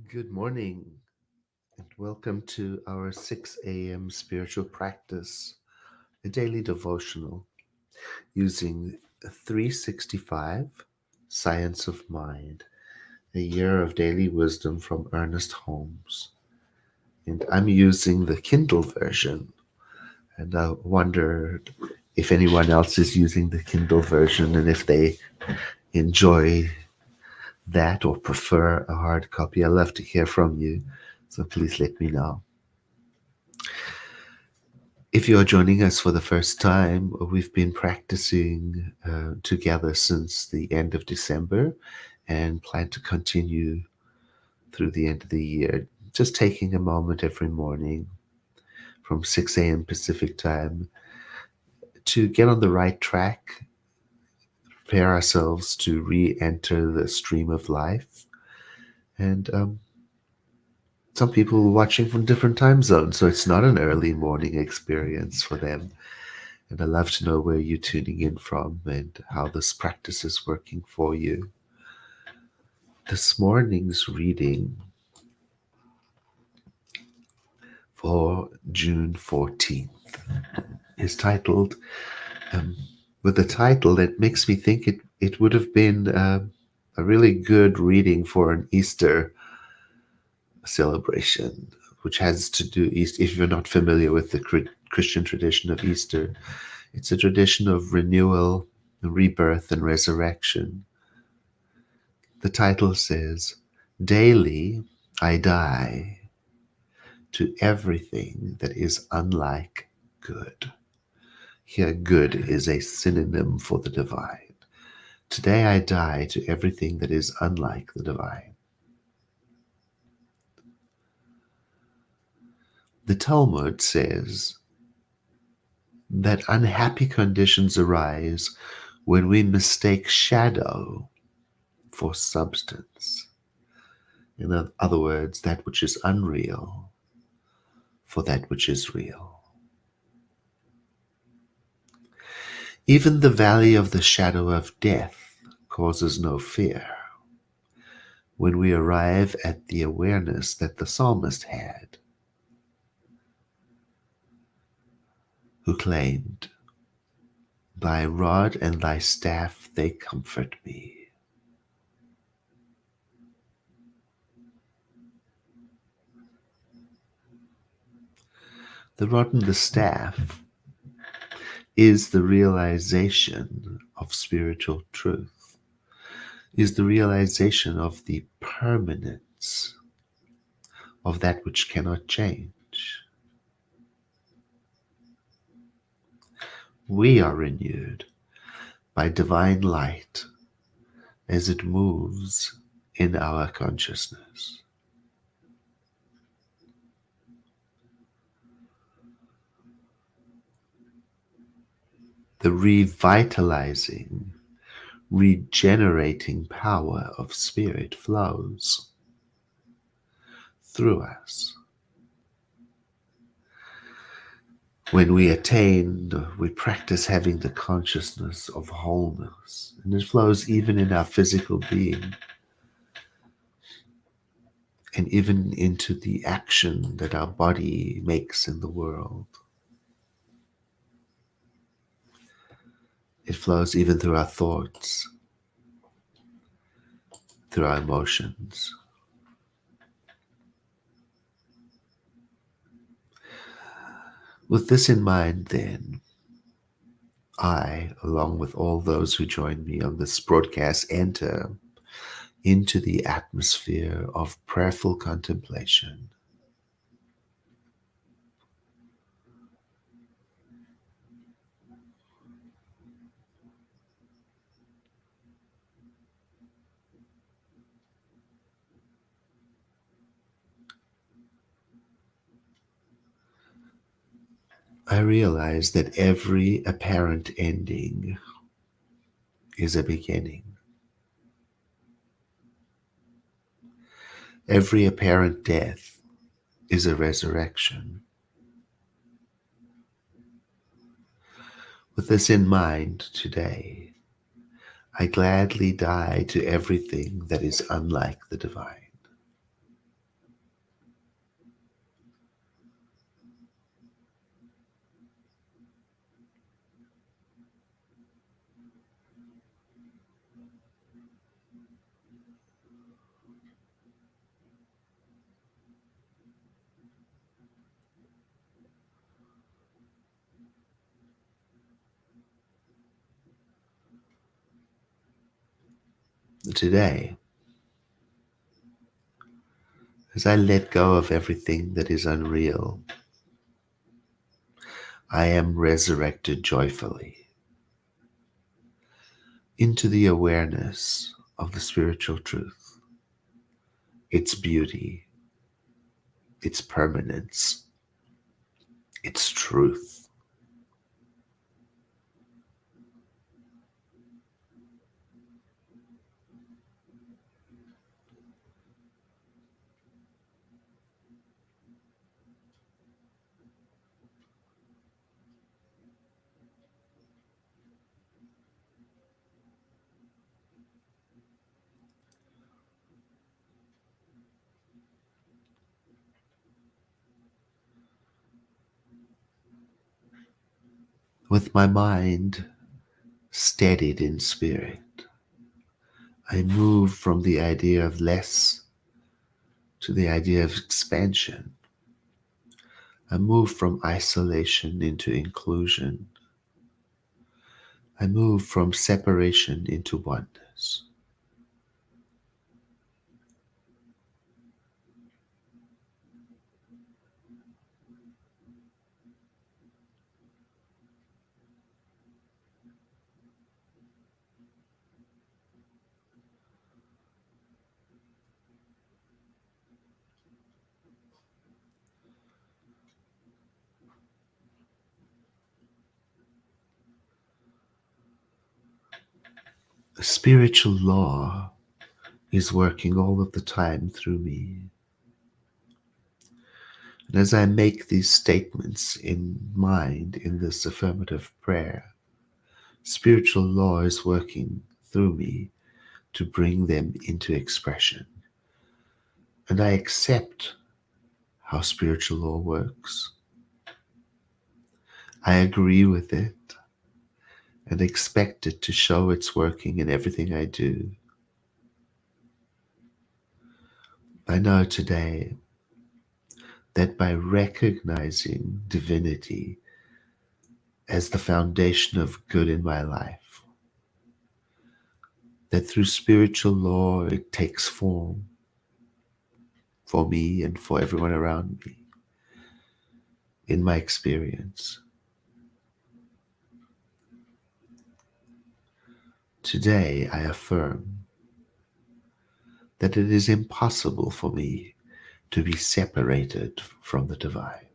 Good morning and welcome to our 6 a.m. spiritual practice, a daily devotional using 365 Science of Mind, a year of daily wisdom from Ernest Holmes. And I'm using the Kindle version, and I wondered if anyone else is using the Kindle version and if they enjoy that or prefer a hard copy. I'd love to hear from you, so please let me know. If you're joining us for the first time, we've been practicing together since the end of December and plan to continue through the end of the year. Just taking a moment every morning from 6 a.m. Pacific time to get on the right track, prepare ourselves to re enter the stream of life. And some people are watching from different time zones, so it's not an early morning experience for them. And I'd love to know where you're tuning in from and how this practice is working for you. This morning's reading for June 14th is titled, um, with a title that makes me think it would have been a really good reading for an Easter celebration, which has to do, if you're not familiar with the Christian tradition of Easter, it's a tradition of renewal, rebirth, and resurrection. The title says, Daily I die to everything that is unlike good. Here, good is a synonym for the divine. Today I die to everything that is unlike the divine. The Talmud says that unhappy conditions arise when we mistake shadow for substance. In other words, that which is unreal for that which is real. Even the valley of the shadow of death causes no fear when we arrive at the awareness that the psalmist had, who claimed, Thy rod and thy staff, they comfort me. The rod and the staff is the realization of spiritual truth, is the realization of the permanence of that which cannot change. We are renewed by divine light as it moves in our consciousness. The revitalizing, regenerating power of spirit flows through us. When we practice having the consciousness of wholeness, and it flows even in our physical being and even into the action that our body makes in the world. It flows even through our thoughts, through our emotions. With this in mind, then, I, along with all those who join me on this broadcast, enter into the atmosphere of prayerful contemplation. I realize that every apparent ending is a beginning. Every apparent death is a resurrection. With this in mind today, I gladly die to everything that is unlike the divine. Today, as I let go of everything that is unreal, I am resurrected joyfully into the awareness of the spiritual truth, its beauty, its permanence, its truth. With my mind steadied in spirit, I move from the idea of less to the idea of expansion. I move from isolation into inclusion. I move from separation into oneness. The spiritual law is working all of the time through me. And as I make these statements in mind in this affirmative prayer, spiritual law is working through me to bring them into expression. And I accept how spiritual law works. I agree with it and expect it to show its working in everything I do. I know today that by recognizing divinity as the foundation of good in my life, that through spiritual law it takes form for me and for everyone around me in my experience. Today I affirm that it is impossible for me to be separated from the divine.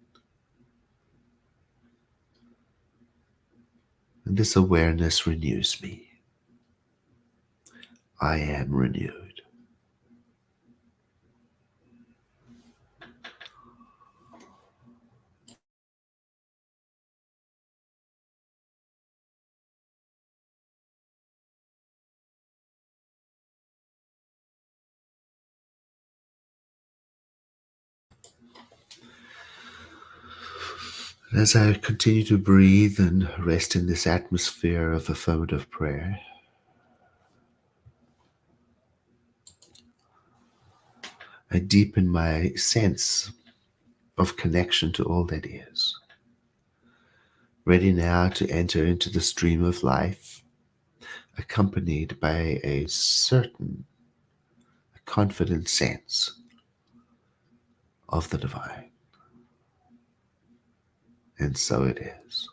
And this awareness renews me. I am renewed. As I continue to breathe and rest in this atmosphere of affirmative prayer, I deepen my sense of connection to all that is, ready now to enter into the stream of life, accompanied by a certain, confident sense of the divine. And so it is.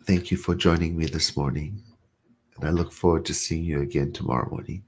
Thank you for joining me this morning, and I look forward to seeing you again tomorrow morning.